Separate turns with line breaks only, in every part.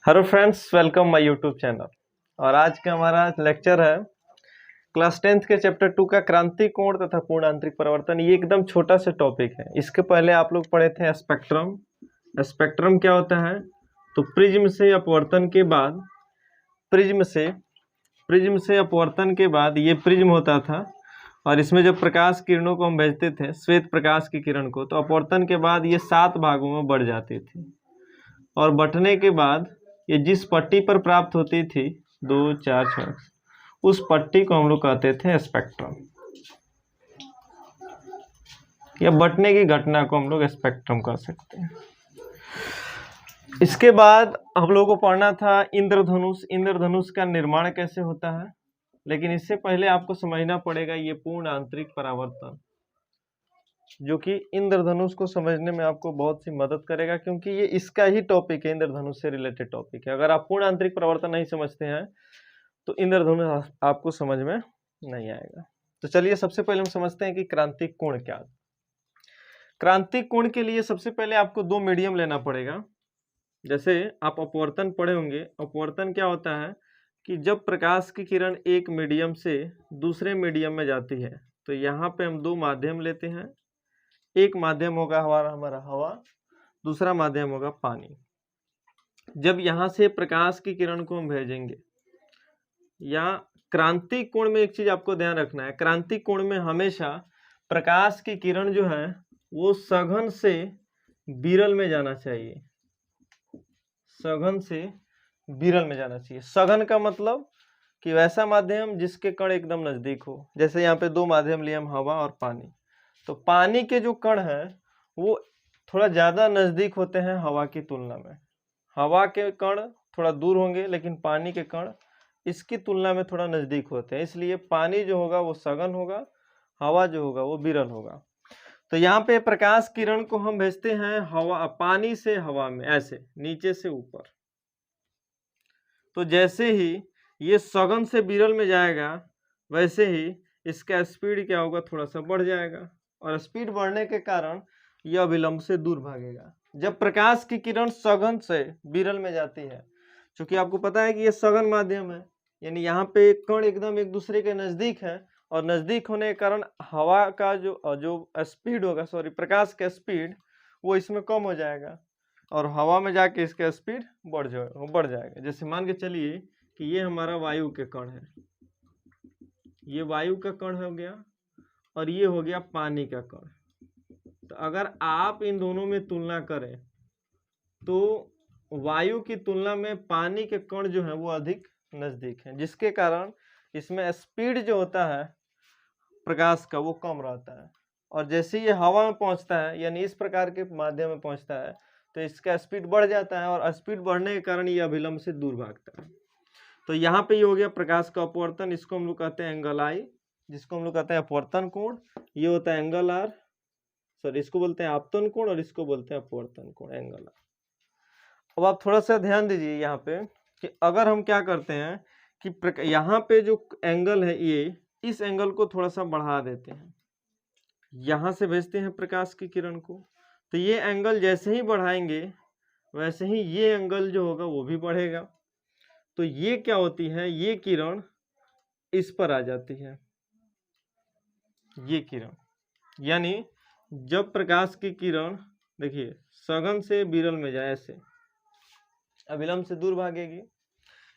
Hello friends, welcome my YouTube channel. और आज का हमारा लेक्चर है क्लास 10th के चैप्टर 2 का क्रांति कोण तथा पूर्ण आंतरिक परिवर्तन। ये एकदम छोटा सा टॉपिक है। इसके पहले आप लोग पढ़े थे स्पेक्ट्रम। स्पेक्ट्रम क्या होता है? तो प्रिज्म से अपवर्तन के बाद अपवर्तन के बाद ये प्रिज्म होता था और इसमें जब प्रकाश किरणों को हम भेजते थे, श्वेत प्रकाश की किरण को, तो अपवर्तन के बाद ये 7 भागों में बढ़ जाती थी और बंटने के बाद ये जिस पट्टी पर प्राप्त होती थी 2, 4, 6, उस पट्टी को हम लोग कहते थे स्पेक्ट्रम, या बंटने की घटना को हम लोग स्पेक्ट्रम कह सकते हैं। इसके बाद हम लोगों को पढ़ना था इंद्रधनुष। इंद्रधनुष का निर्माण कैसे होता है, लेकिन इससे पहले आपको समझना पड़ेगा ये पूर्ण आंतरिक परावर्तन, जो कि इंद्रधनुष को समझने में आपको बहुत सी मदद करेगा, क्योंकि ये इसका ही टॉपिक है, इंद्रधनुष से रिलेटेड टॉपिक है। अगर आप पूर्ण आंतरिक परावर्तन नहीं समझते हैं तो इंद्रधनुष आपको समझ में नहीं आएगा। तो चलिए सबसे पहले हम समझते हैं कि क्रांतिक कोण क्या है। क्रांतिक कोण के लिए सबसे पहले आपको 2 मीडियम लेना पड़ेगा। जैसे आप अपवर्तन पढ़े होंगे, अपवर्तन क्या होता है कि जब प्रकाश की किरण एक मीडियम से दूसरे मीडियम में जाती है, तो यहाँ पे हम 2 माध्यम लेते हैं। एक माध्यम होगा हमारा हवा, दूसरा माध्यम होगा पानी। जब यहाँ से प्रकाश की किरण को हम भेजेंगे, या क्रांतिक कोण में एक चीज आपको ध्यान रखना है, क्रांतिक कोण में हमेशा प्रकाश की किरण जो है वो सघन से विरल में जाना चाहिए। सघन से विरल में जाना चाहिए। सघन का मतलब कि वैसा माध्यम जिसके कण एकदम नजदीक हो। जैसे यहाँ पे 2 माध्यम लिए हम, हवा और पानी। तो पानी के जो कण हैं वो थोड़ा ज़्यादा नज़दीक होते हैं हवा की तुलना में। हवा के कण थोड़ा दूर होंगे, लेकिन पानी के कण इसकी तुलना में थोड़ा नज़दीक होते हैं। इसलिए पानी जो होगा वो सघन होगा, हवा जो होगा वो विरल होगा। तो यहाँ पे प्रकाश किरण को हम भेजते हैं पानी से हवा में, ऐसे नीचे से ऊपर। तो जैसे ही ये सघन से विरल में जाएगा, वैसे ही इसका स्पीड क्या होगा, थोड़ा सा बढ़ जाएगा, और स्पीड बढ़ने के कारण यह अभिलंब से दूर भागेगा। जब प्रकाश की किरण सघन से विरल में जाती है, क्योंकि आपको पता है कि ये सघन माध्यम है, यानी यहाँ पे कण एकदम एक दूसरे के नजदीक है, और नजदीक होने के कारण हवा का जो स्पीड होगा, प्रकाश का स्पीड वो इसमें कम हो जाएगा, और हवा में जाके इसका स्पीड बढ़ जाएगा। जैसे मान के चलिए कि ये हमारा वायु के कण है, ये वायु का कण हो गया, और ये हो गया पानी का कण। तो अगर आप इन दोनों में तुलना करें तो वायु की तुलना में पानी के कण जो है वो अधिक नजदीक हैं, जिसके कारण इसमें स्पीड जो होता है प्रकाश का वो कम रहता है। और जैसे ये हवा में पहुंचता है, यानी इस प्रकार के माध्यम में पहुंचता है, तो इसका स्पीड बढ़ जाता है, और स्पीड बढ़ने के कारण ये अभिलंब से दूर भागता है। तो यहाँ पे ये हो गया प्रकाश का अपवर्तन। इसको हम लोग कहते हैं एंगल आई, जिसको हम लोग कहते हैं अपवर्तन कोण। ये होता है एंगल आर, इसको बोलते हैं आपतन कोण, और इसको बोलते हैं अपवर्तन कोण, एंगल आर। अब आप थोड़ा सा ध्यान दीजिए यहाँ पे कि अगर हम क्या करते हैं कि यहाँ पे जो एंगल है, ये इस एंगल को थोड़ा सा बढ़ा देते हैं, यहाँ से भेजते हैं प्रकाश की किरण को, तो ये एंगल जैसे ही बढ़ाएंगे वैसे ही ये एंगल जो होगा वो भी बढ़ेगा। तो ये क्या होती है, ये किरण इस पर आ जाती है, ये किरण, यानी जब प्रकाश की किरण देखिए सघन से विरल में जाए, ऐसे अभिलंब से दूर भागेगी।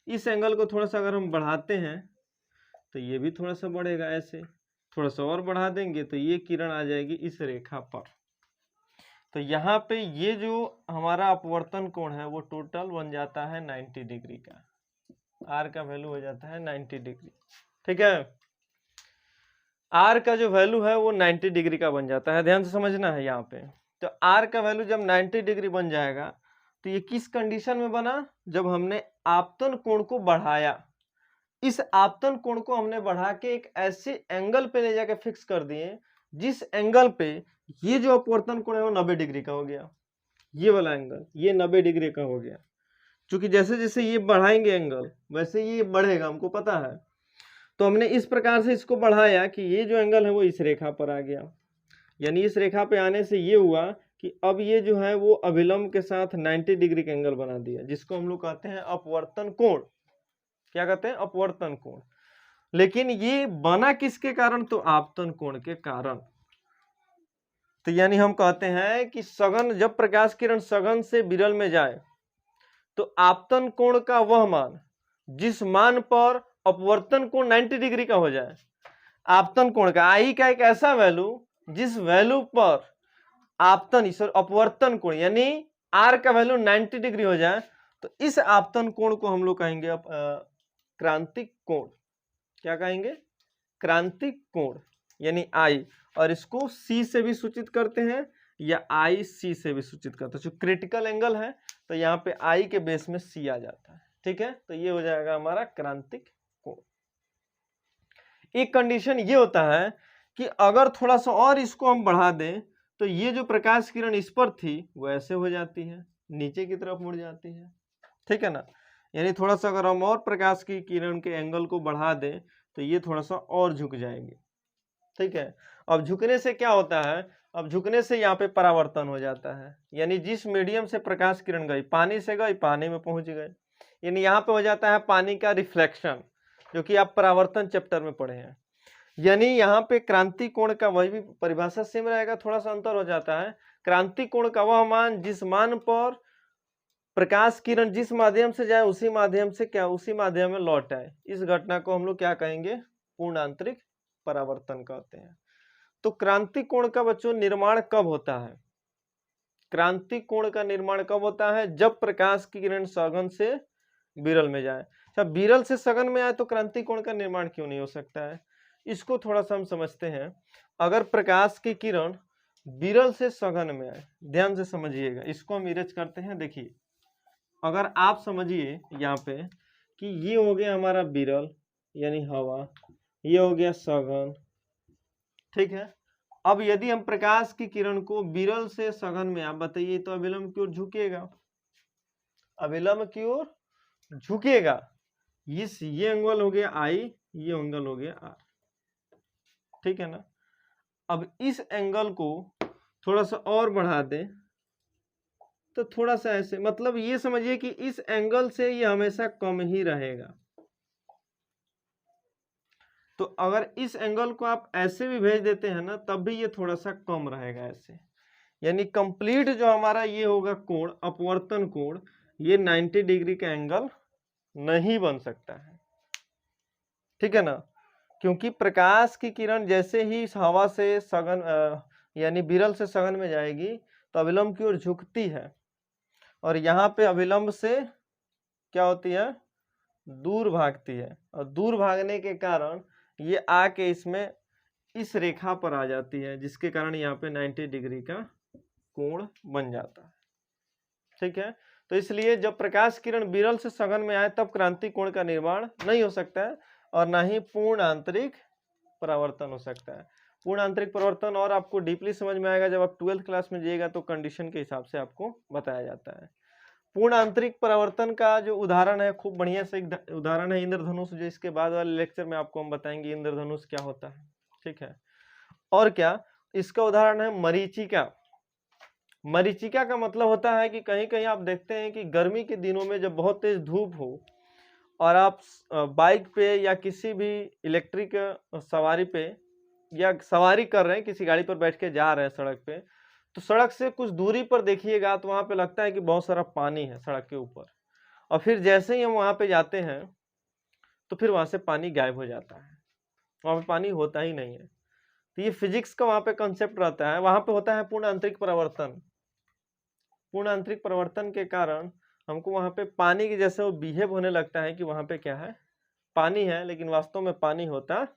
इस एंगल को थोड़ा सा अगर हम बढ़ाते हैं तो ये भी थोड़ा सा बढ़ेगा, ऐसे थोड़ा सा और बढ़ा देंगे तो ये किरण आ जाएगी इस रेखा पर। तो यहाँ पे ये जो हमारा अपवर्तन कोण है वो टोटल बन जाता है 90 डिग्री का। आर का वैल्यू हो जाता है 90 डिग्री, ठीक है। आर का जो वैल्यू है वो 90 डिग्री का बन जाता है, ध्यान से समझना है यहाँ पे। तो आर का वैल्यू जब 90 डिग्री बन जाएगा, तो ये किस कंडीशन में बना, जब हमने आपतन कोण को बढ़ाया। इस आपतन कोण को हमने बढ़ा के एक ऐसे एंगल पे ले जाके फिक्स कर दिए जिस एंगल पे ये जो अपवर्तन कोण है वो 90 डिग्री का हो गया। ये वाला एंगल ये 90 डिग्री का हो गया, क्योंकि जैसे जैसे ये बढ़ाएंगे एंगल वैसे ये बढ़ेगा, हमको पता है। तो हमने इस प्रकार से इसको बढ़ाया कि ये जो एंगल है वो इस रेखा पर आ गया, यानी इस रेखा पे आने से ये हुआ कि अब ये जो है वो अभिलंब के साथ 90 डिग्री का एंगल बना दिया, जिसको हम लोग कहते हैं अपवर्तन कोण। क्या कहते हैं? अपवर्तन कोण। लेकिन ये बना किसके कारण? तो आपतन कोण के कारण। तो यानी हम कहते हैं कि सघन, जब प्रकाश किरण सघन से विरल में जाए तो आपतन कोण का वह मान जिस मान पर अपवर्तन कोण 90 डिग्री का हो जाए, आपतन कोण का आई का एक ऐसा वैल्यू जिस वैल्यू पर आपतन अपवर्तन कोण यानी आर का वैल्यू 90 डिग्री हो जाए, तो इस आपतन कोण को हम लोग कहेंगे क्रांतिक कोण। क्या कहेंगे? क्रांतिक कोण यानी आई, और इसको सी से भी सूचित करते हैं या आई सी से भी सूचित करते हैं। जो क्रिटिकल एंगल है तो यहाँ पे आई के बेस में सी आ जाता है। ठीक है, तो ये हो जाएगा हमारा क्रांतिक कोण। एक कंडीशन ये होता है कि अगर थोड़ा सा और इसको हम बढ़ा दें तो ये जो प्रकाश किरण इस पर थी वो ऐसे हो जाती है, नीचे की तरफ मुड़ जाती है। ठीक है ना, यानी थोड़ा सा अगर हम और प्रकाश की किरण के एंगल को बढ़ा दें तो ये थोड़ा सा और झुक जाएंगे। ठीक है, अब झुकने से क्या होता है? अब झुकने से यहाँ पे परावर्तन हो जाता है, यानी जिस मीडियम से प्रकाश किरण गई, पानी से गई, पानी में पहुंच गए, यानी यहाँ पे हो जाता है पानी का रिफ्लेक्शन, जो कि आप परावर्तन चैप्टर में पढ़े हैं। यानी यहाँ पे क्रांति कोण का वही भी परिभाषा सेम रहेगा, थोड़ा सा अंतर हो जाता है। क्रांति कोण का वह मान जिस मान पर प्रकाश किरण जिस माध्यम से जाए उसी माध्यम से उसी माध्यम में लौट आए, इस घटना को हम लोग क्या कहेंगे? पूर्ण आंतरिक परावर्तन कहते हैं। तो क्रांति कोण का बच्चों निर्माण कब होता है? क्रांति कोण का निर्माण कब होता है? जब प्रकाश की किरण सघन से विरल में जाए। अच्छा, विरल से सघन में आए तो क्रांति कोण का निर्माण क्यों नहीं हो सकता है? इसको थोड़ा सा हम समझते हैं। अगर प्रकाश की किरण विरल से सघन में आए, ध्यान से समझिएगा, इसको हम इरेज करते हैं। देखिए, अगर आप समझिए यहाँ पे कि ये हो गया हमारा विरल यानी हवा, ये हो गया सघन। ठीक है, अब यदि हम प्रकाश की किरण को विरल से सघन में, आप बताइए, तो अभिलंब की ओर झुकेगा, अभिलंब की ओर झुकेगा। ये एंगल हो गया आई, ये एंगल हो गया आर। ठीक है ना, अब इस एंगल को थोड़ा सा और बढ़ा दें तो थोड़ा सा ऐसे, मतलब ये समझिए कि इस एंगल से ये हमेशा कम ही रहेगा। तो अगर इस एंगल को आप ऐसे भी भेज देते हैं ना, तब भी ये थोड़ा सा कम रहेगा ऐसे, यानी कंप्लीट जो हमारा ये होगा कोण, अपवर्तन कोण, ये 90 डिग्री का एंगल नहीं बन सकता है। ठीक है ना, क्योंकि प्रकाश की किरण जैसे ही हवा से सघन यानी विरल से सघन में जाएगी तो अभिलंब की ओर झुकती है, और यहाँ पे अभिलंब से क्या होती है? दूर भागती है, और दूर भागने के कारण ये आके इसमें इस रेखा पर आ जाती है, जिसके कारण यहाँ पे 90 डिग्री का कोण बन जाता है। ठीक है, तो इसलिए जब प्रकाश किरण विरल से सघन में आए तब क्रांति कोण का निर्माण नहीं हो सकता है, और ना ही पूर्ण आंतरिक परावर्तन हो सकता है। पूर्ण आंतरिक परावर्तन और आपको डीपली समझ में आएगा जब आप 12th क्लास में जाइएगा, तो कंडीशन के हिसाब से आपको बताया जाता है। पूर्ण आंतरिक परावर्तन का जो उदाहरण है, खूब बढ़िया से एक उदाहरण है इंद्रधनुष, जो इसके बाद वाले लेक्चर में आपको हम बताएंगे इंद्रधनुष क्या होता है। ठीक है, और क्या इसका उदाहरण है मरीचिका। मरीचिका का मतलब होता है कि कहीं कहीं आप देखते हैं कि गर्मी के दिनों में जब बहुत तेज धूप हो और आप बाइक पे या किसी भी इलेक्ट्रिक सवारी पे या सवारी कर रहे हैं, किसी गाड़ी पर बैठ के जा रहे हैं सड़क पे, तो सड़क से कुछ दूरी पर देखिएगा तो वहां पे लगता है कि बहुत सारा पानी है सड़क के ऊपर, और फिर जैसे ही हम वहां पे जाते हैं तो फिर वहां से पानी गायब हो जाता है, वहां पे पानी होता ही नहीं है। तो ये फिजिक्स का वहां पे कंसेप्ट रहता है। वहां पे होता है पूर्ण आंतरिक परावर्तन। पूर्ण आंतरिक परिवर्तन के कारण हमको वहां पे पानी के जैसे वो बिहेव होने लगता है कि वहां पे क्या है? पानी है, लेकिन वास्तव में पानी होता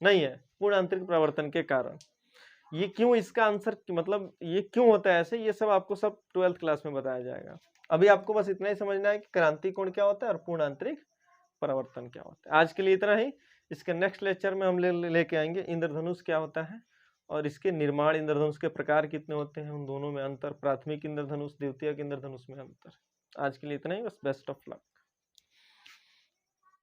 नहीं है, पूर्ण आंतरिक परिवर्तन के कारण। ये क्यों, इसका आंसर मतलब ये क्यों होता है ऐसे, ये सब आपको सब 12th क्लास में बताया जाएगा। अभी आपको बस इतना ही समझना है कि क्रांति कोण क्या होता है और पूर्ण आंतरिक परिवर्तन क्या होता है। आज के लिए इतना ही। इसके नेक्स्ट लेक्चर में हम लेके आएंगे इंद्रधनुष क्या होता है और इसके निर्माण, इंद्रधनुष के प्रकार कितने होते हैं, उन दोनों में अंतर, प्राथमिक इंद्रधनुष, द्वितीयक इंद्रधनुष में अंतर। आज के लिए इतना ही, बस बेस्ट ऑफ लक।